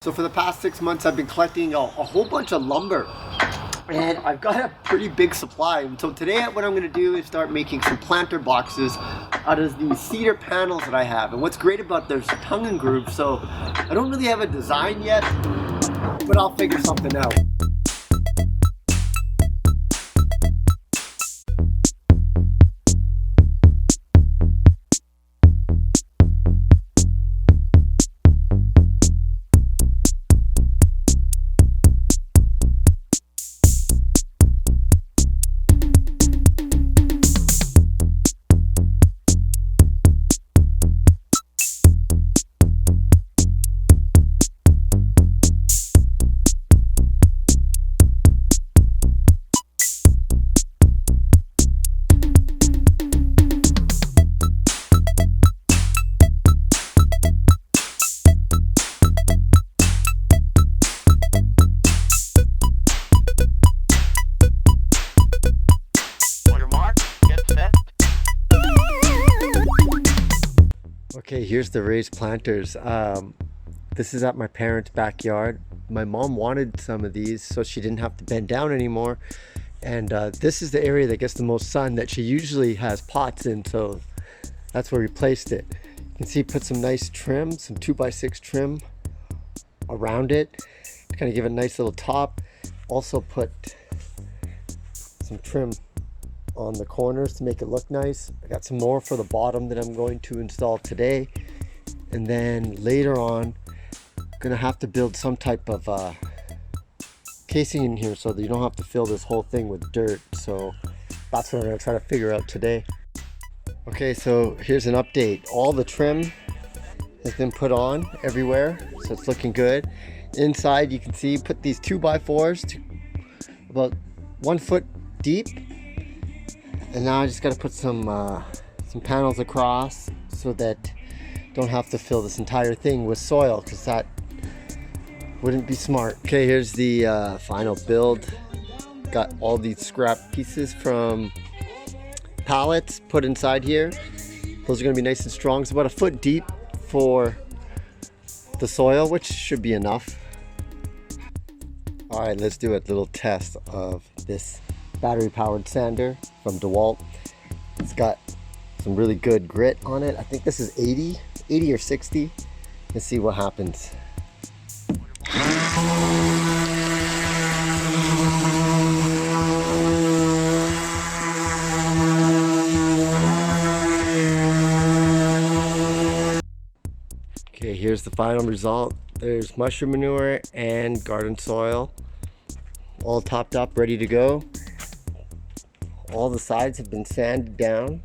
So for the past 6 months, I've been collecting a whole bunch of lumber, and I've got a pretty big supply. And so today what I'm going to do is start making some planter boxes out of these cedar panels that I have. And what's great about there's tongue and groove, so I don't really have a design yet, but I'll figure something out. Okay, here's the raised planters. This is at my parents' backyard. My mom wanted some of these so she didn't have to bend down anymore. And this is the area that gets the most sun that she usually has pots in, so that's where we placed it. You can see put some nice trim, some 2x6 trim around it to kind of give it a nice little top. Also put some trim on the corners to make it look nice. I got some more for the bottom that I'm going to install today, and then later on I'm gonna have to build some type of casing in here so that you don't have to fill this whole thing with dirt. So that's what I'm gonna try to figure out today. Okay, so here's an update. All the trim has been put on everywhere, so it's looking good. Inside you can see put these 2x4s to about 1 foot deep. And now I just got to put some panels across so that don't have to fill this entire thing with soil, because that wouldn't be smart. Okay, here's the final build. Got all these scrap pieces from pallets put inside here. Those are going to be nice and strong. It's about 1 foot deep for the soil, which should be enough. All right, let's do a little test of this battery powered sander from DeWalt. It's got some really good grit on it. I think this is 80 or 60. Let's see what happens. Okay, here's the final result. There's mushroom manure and garden soil all topped up, ready to go. All the sides have been sanded down.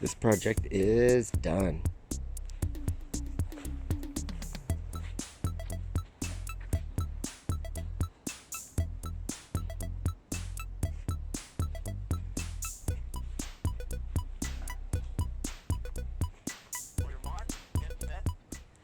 This project is done.